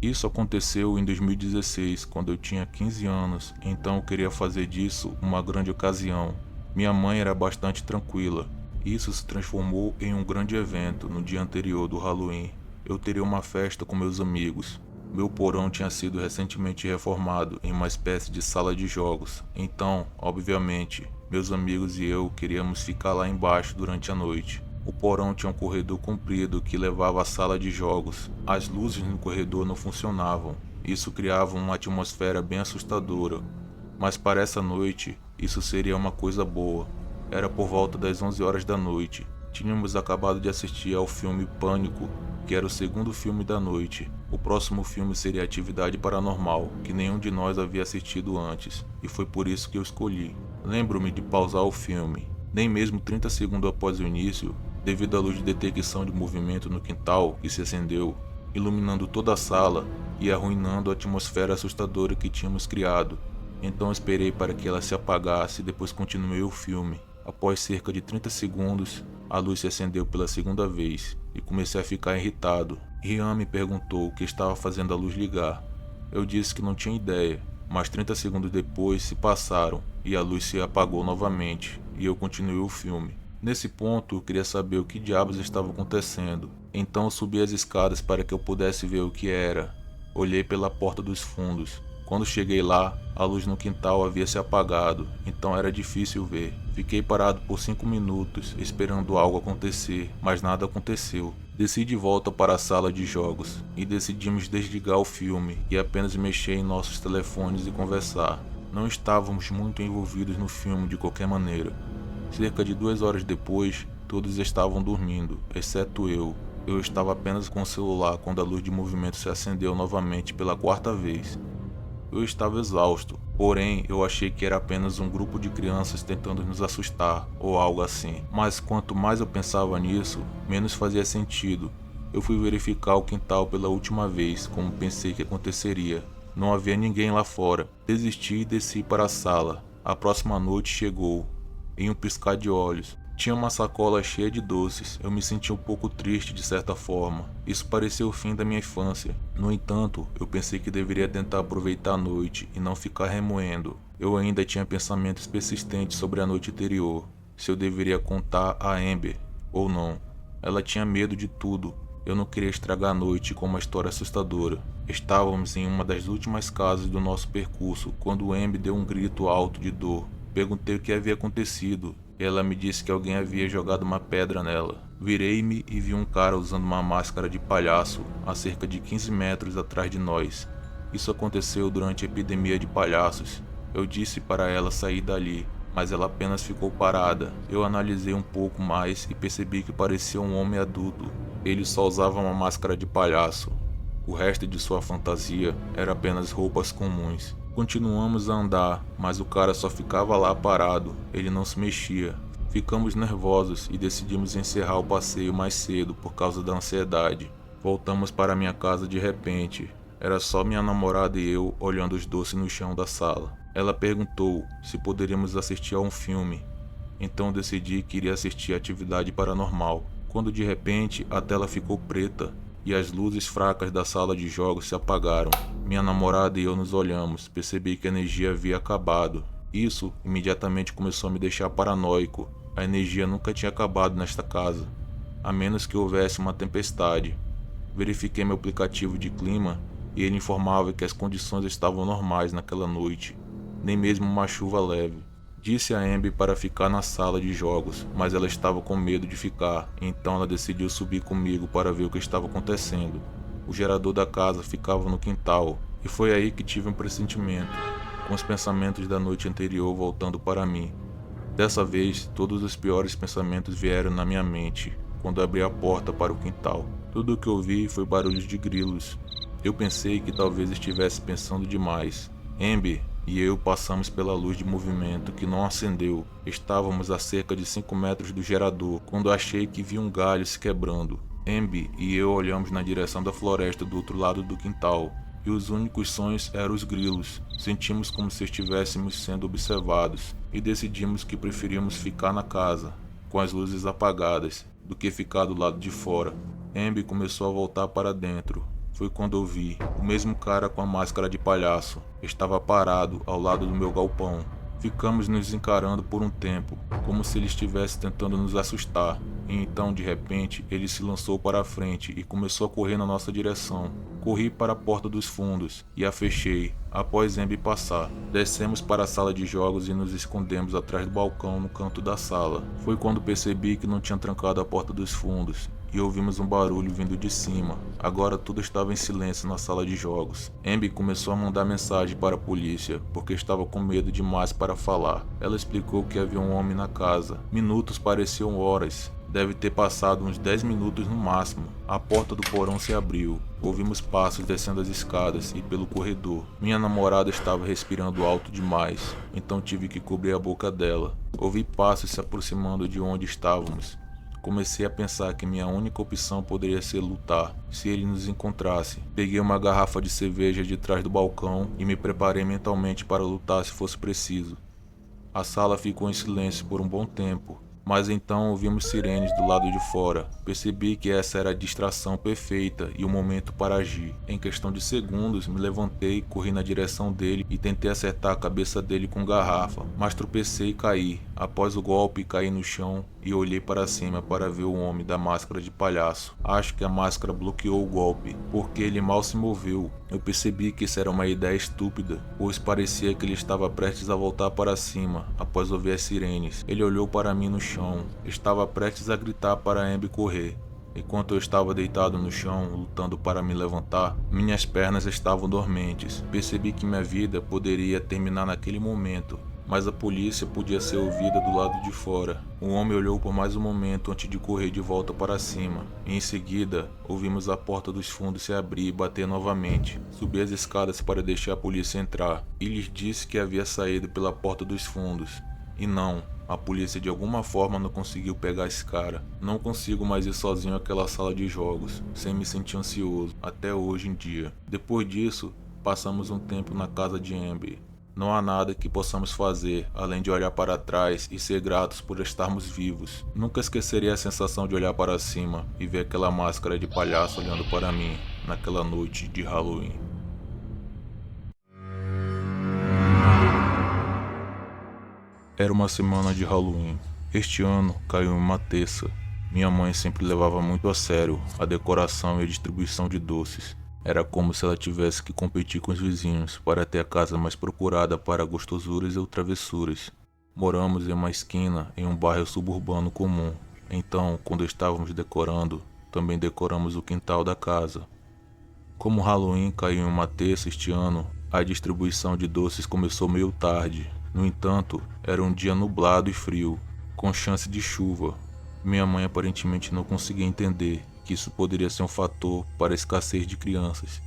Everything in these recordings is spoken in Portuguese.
Isso aconteceu em 2016, quando eu tinha 15 anos, então eu queria fazer disso uma grande ocasião. Minha mãe era bastante tranquila. Isso se transformou em um grande evento no dia anterior do Halloween. Eu teria uma festa com meus amigos. Meu porão tinha sido recentemente reformado em uma espécie de sala de jogos, então, obviamente, meus amigos e eu queríamos ficar lá embaixo durante a noite. O porão tinha um corredor comprido que levava à sala de jogos. As luzes no corredor não funcionavam. Isso criava uma atmosfera bem assustadora. Mas para essa noite, isso seria uma coisa boa. Era por volta das 11 horas da noite. Tínhamos acabado de assistir ao filme Pânico, que era o segundo filme da noite. O próximo filme seria Atividade Paranormal, que nenhum de nós havia assistido antes, e foi por isso que eu escolhi. Lembro-me de pausar o filme. Nem mesmo 30 segundos após o início, devido à luz de detecção de movimento no quintal que se acendeu, iluminando toda a sala e arruinando a atmosfera assustadora que tínhamos criado. Então esperei para que ela se apagasse e depois continuei o filme. Após cerca de 30 segundos, a luz se acendeu pela segunda vez e comecei a ficar irritado. Rian me perguntou o que estava fazendo a luz ligar. Eu disse que não tinha ideia, mas 30 segundos depois se passaram e a luz se apagou novamente e eu continuei o filme. Nesse ponto eu queria saber o que diabos estava acontecendo, então eu subi as escadas para que eu pudesse ver o que era. Olhei pela porta dos fundos. Quando cheguei lá, a luz no quintal havia se apagado, então era difícil ver. Fiquei parado por 5 minutos, esperando algo acontecer, mas nada aconteceu. Desci de volta para a sala de jogos e decidimos desligar o filme e apenas mexer em nossos telefones e conversar. Não estávamos muito envolvidos no filme de qualquer maneira. Cerca de 2 horas depois, todos estavam dormindo, exceto eu. Eu estava apenas com o celular quando a luz de movimento se acendeu novamente pela quarta vez. Eu estava exausto, porém eu achei que era apenas um grupo de crianças tentando nos assustar ou algo assim. Mas quanto mais eu pensava nisso, menos fazia sentido. Eu fui verificar o quintal pela última vez, como pensei que aconteceria. Não havia ninguém lá fora. Desisti e desci para a sala. A próxima noite chegou. Em um piscar de olhos. Tinha uma sacola cheia de doces. Eu me senti um pouco triste de certa forma. Isso parecia o fim da minha infância. No entanto, eu pensei que deveria tentar aproveitar a noite e não ficar remoendo. Eu ainda tinha pensamentos persistentes sobre a noite anterior. Se eu deveria contar a Amber ou não. Ela tinha medo de tudo. Eu não queria estragar a noite com uma história assustadora. Estávamos em uma das últimas casas do nosso percurso quando Amber deu um grito alto de dor. Perguntei o que havia acontecido. Ela me disse que alguém havia jogado uma pedra nela. Virei-me e vi um cara usando uma máscara de palhaço a cerca de 15 metros atrás de nós. Isso aconteceu durante a epidemia de palhaços. Eu disse para ela sair dali, mas ela apenas ficou parada. Eu analisei um pouco mais e percebi que parecia um homem adulto. Ele só usava uma máscara de palhaço. O resto de sua fantasia era apenas roupas comuns. Continuamos a andar, mas o cara só ficava lá parado, ele não se mexia. Ficamos nervosos e decidimos encerrar o passeio mais cedo por causa da ansiedade. Voltamos para minha casa de repente. Era só minha namorada e eu olhando os doces no chão da sala. Ela perguntou se poderíamos assistir a um filme. Então decidi que iria assistir Atividade Paranormal. Quando de repente a tela ficou preta e as luzes fracas da sala de jogos se apagaram. Minha namorada e eu nos olhamos, percebi que a energia havia acabado. Isso imediatamente começou a me deixar paranoico. A energia nunca tinha acabado nesta casa, a menos que houvesse uma tempestade. Verifiquei meu aplicativo de clima e ele informava que as condições estavam normais naquela noite, nem mesmo uma chuva leve. Disse a Amber para ficar na sala de jogos, mas ela estava com medo de ficar, então ela decidiu subir comigo para ver o que estava acontecendo. O gerador da casa ficava no quintal, e foi aí que tive um pressentimento, com os pensamentos da noite anterior voltando para mim. Dessa vez, todos os piores pensamentos vieram na minha mente, quando abri a porta para o quintal. Tudo o que ouvi foi barulhos de grilos. Eu pensei que talvez estivesse pensando demais. Amber e eu passamos pela luz de movimento que não acendeu. Estávamos a cerca de 5 metros do gerador, quando achei que vi um galho se quebrando. Amber e eu olhamos na direção da floresta do outro lado do quintal, e os únicos sons eram os grilos. Sentimos como se estivéssemos sendo observados, e decidimos que preferíamos ficar na casa, com as luzes apagadas, do que ficar do lado de fora. Amber começou a voltar para dentro. foi quando eu vi o mesmo cara com a máscara de palhaço. Estava parado ao lado do meu galpão. Ficamos nos encarando por um tempo, como se ele estivesse tentando nos assustar. E então, de repente, ele se lançou para a frente e começou a correr na nossa direção. Corri para a porta dos fundos e a fechei, após Amber passar. Descemos para a sala de jogos e nos escondemos atrás do balcão no canto da sala. Foi quando percebi que não tinha trancado a porta dos fundos e ouvimos um barulho vindo de cima. Agora tudo estava em silêncio na sala de jogos. Amber começou a mandar mensagem para a polícia, porque estava com medo demais para falar. Ela explicou que havia um homem na casa. Minutos pareciam horas. Deve ter passado uns 10 minutos no máximo. A porta do porão se abriu. Ouvimos passos descendo as escadas e pelo corredor. Minha namorada estava respirando alto demais, então tive que cobrir a boca dela. Ouvi passos se aproximando de onde estávamos. Comecei a pensar que minha única opção poderia ser lutar, se ele nos encontrasse. Peguei uma garrafa de cerveja de trás do balcão e me preparei mentalmente para lutar se fosse preciso. A sala ficou em silêncio por um bom tempo, mas então ouvimos sirenes do lado de fora. Percebi que essa era a distração perfeita e o momento para agir. Em questão de segundos, me levantei, corri na direção dele e tentei acertar a cabeça dele com garrafa, mas tropecei e caí. Após o golpe, caí no chão e olhei para cima para ver o homem da máscara de palhaço. Acho que a máscara bloqueou o golpe, porque ele mal se moveu. Eu percebi que isso era uma ideia estúpida, pois parecia que ele estava prestes a voltar para cima após ouvir as sirenes. Ele olhou para mim no chão. Estava prestes a gritar para Amber correr. Enquanto eu estava deitado no chão, lutando para me levantar, minhas pernas estavam dormentes. Percebi que minha vida poderia terminar naquele momento, mas a polícia podia ser ouvida do lado de fora. O homem olhou por mais um momento antes de correr de volta para cima, e em seguida ouvimos a porta dos fundos se abrir e bater novamente. Subi as escadas para deixar a polícia entrar, e lhes disse que havia saído pela porta dos fundos. E não, a polícia de alguma forma não conseguiu pegar esse cara. Não consigo mais ir sozinho àquela sala de jogos, sem me sentir ansioso, até hoje em dia. Depois disso, passamos um tempo na casa de Amber. Não há nada que possamos fazer, além de olhar para trás e ser gratos por estarmos vivos. Nunca esquecerei a sensação de olhar para cima e ver aquela máscara de palhaço olhando para mim, naquela noite de Halloween. Era uma semana de Halloween. Este ano caiu em uma terça. Minha mãe sempre levava muito a sério a decoração e a distribuição de doces. Era como se ela tivesse que competir com os vizinhos para ter a casa mais procurada para gostosuras ou travessuras. Moramos em uma esquina em um bairro suburbano comum. Então, quando estávamos decorando, também decoramos o quintal da casa. Como Halloween caiu em uma terça este ano, a distribuição de doces começou meio tarde. No entanto, era um dia nublado e frio, com chance de chuva. Minha mãe aparentemente não conseguia entender que isso poderia ser um fator para a escassez de crianças.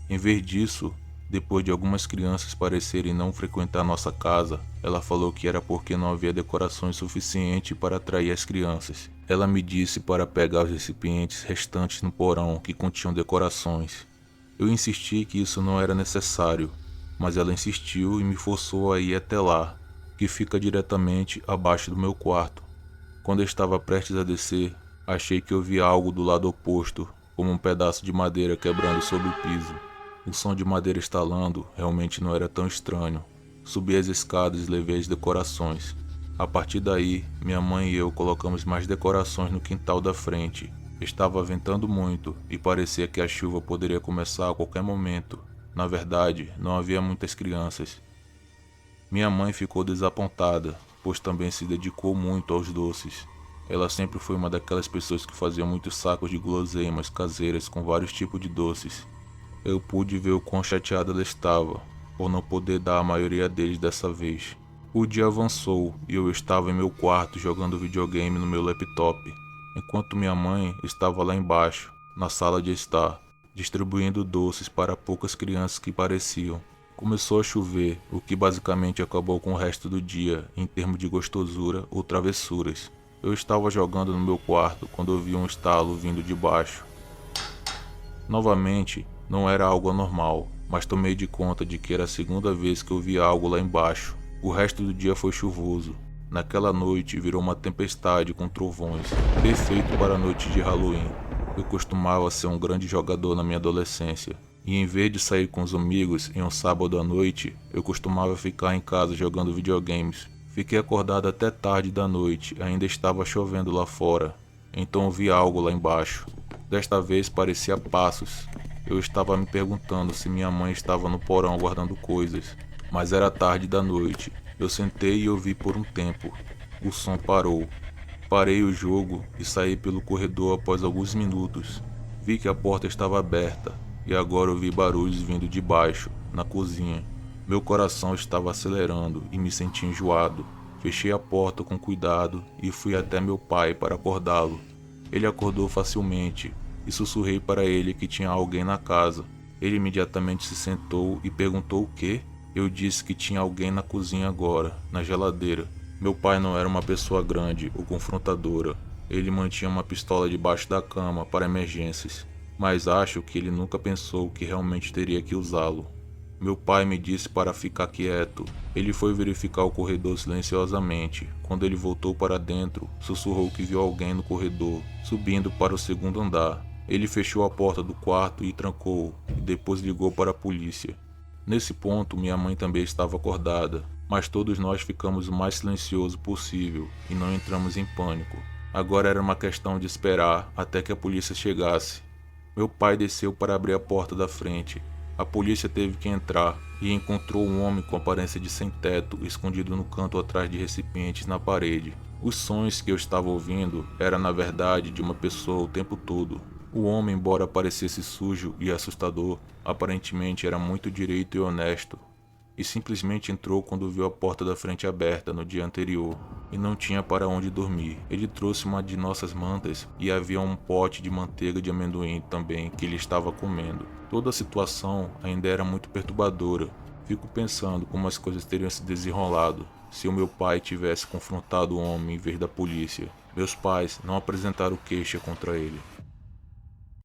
Em vez disso, depois de algumas crianças parecerem não frequentar nossa casa, ela falou que era porque não havia decorações suficientes para atrair as crianças. Ela me disse para pegar os recipientes restantes no porão que continham decorações. Eu insisti que isso não era necessário, mas ela insistiu e me forçou a ir até lá, que fica diretamente abaixo do meu quarto. Quando eu estava prestes a descer, achei que eu vi algo do lado oposto, como um pedaço de madeira quebrando sobre o piso. O som de madeira estalando realmente não era tão estranho. Subi as escadas e levei as decorações. A partir daí, minha mãe e eu colocamos mais decorações no quintal da frente. Estava ventando muito e parecia que a chuva poderia começar a qualquer momento. Na verdade, não havia muitas crianças. Minha mãe ficou desapontada, pois também se dedicou muito aos doces. Ela sempre foi uma daquelas pessoas que faziam muitos sacos de guloseimas caseiras com vários tipos de doces. Eu pude ver o quão chateada ela estava, por não poder dar a maioria deles dessa vez. O dia avançou e eu estava em meu quarto jogando videogame no meu laptop, enquanto minha mãe estava lá embaixo, na sala de estar, distribuindo doces para poucas crianças que pareciam. Começou a chover, o que basicamente acabou com o resto do dia em termos de gostosura ou travessuras. Eu estava jogando no meu quarto quando ouvi um estalo vindo de baixo. Novamente, não era algo anormal, mas tomei de conta de que era a segunda vez que eu via algo lá embaixo. O resto do dia foi chuvoso. Naquela noite virou uma tempestade com trovões, perfeito para a noite de Halloween. Eu costumava ser um grande jogador na minha adolescência, e em vez de sair com os amigos em um sábado à noite, eu costumava ficar em casa jogando videogames. Fiquei acordado até tarde da noite, ainda estava chovendo lá fora, então ouvi algo lá embaixo. Desta vez parecia passos. Eu estava me perguntando se minha mãe estava no porão guardando coisas, mas era tarde da noite. Eu sentei e ouvi por um tempo. O som parou. Parei o jogo e saí pelo corredor após alguns minutos. Vi que a porta estava aberta e agora ouvi barulhos vindo de baixo, na cozinha. Meu coração estava acelerando e me senti enjoado. Fechei a porta com cuidado e fui até meu pai para acordá-lo. Ele acordou facilmente e sussurrei para ele que tinha alguém na casa. Ele imediatamente se sentou e perguntou o quê? Eu disse que tinha alguém na cozinha agora, na geladeira. Meu pai não era uma pessoa grande ou confrontadora. Ele mantinha uma pistola debaixo da cama para emergências, mas acho que ele nunca pensou que realmente teria que usá-lo. Meu pai me disse para ficar quieto. Ele foi verificar o corredor silenciosamente. Quando ele voltou para dentro, sussurrou que viu alguém no corredor, subindo para o segundo andar. Ele fechou a porta do quarto e trancou, e depois ligou para a polícia. Nesse ponto, minha mãe também estava acordada, mas todos nós ficamos o mais silencioso possível e não entramos em pânico. Agora era uma questão de esperar até que a polícia chegasse. Meu pai desceu para abrir a porta da frente. A polícia teve que entrar e encontrou um homem com aparência de sem-teto escondido no canto atrás de recipientes na parede. Os sons que eu estava ouvindo eram na verdade de uma pessoa o tempo todo. O homem, embora parecesse sujo e assustador, aparentemente era muito direito e honesto, e simplesmente entrou quando viu a porta da frente aberta no dia anterior e não tinha para onde dormir. Ele trouxe uma de nossas mantas e havia um pote de manteiga de amendoim também que ele estava comendo. Toda a situação ainda era muito perturbadora. Fico pensando como as coisas teriam se desenrolado se o meu pai tivesse confrontado o homem em vez da polícia. Meus pais não apresentaram queixa contra ele.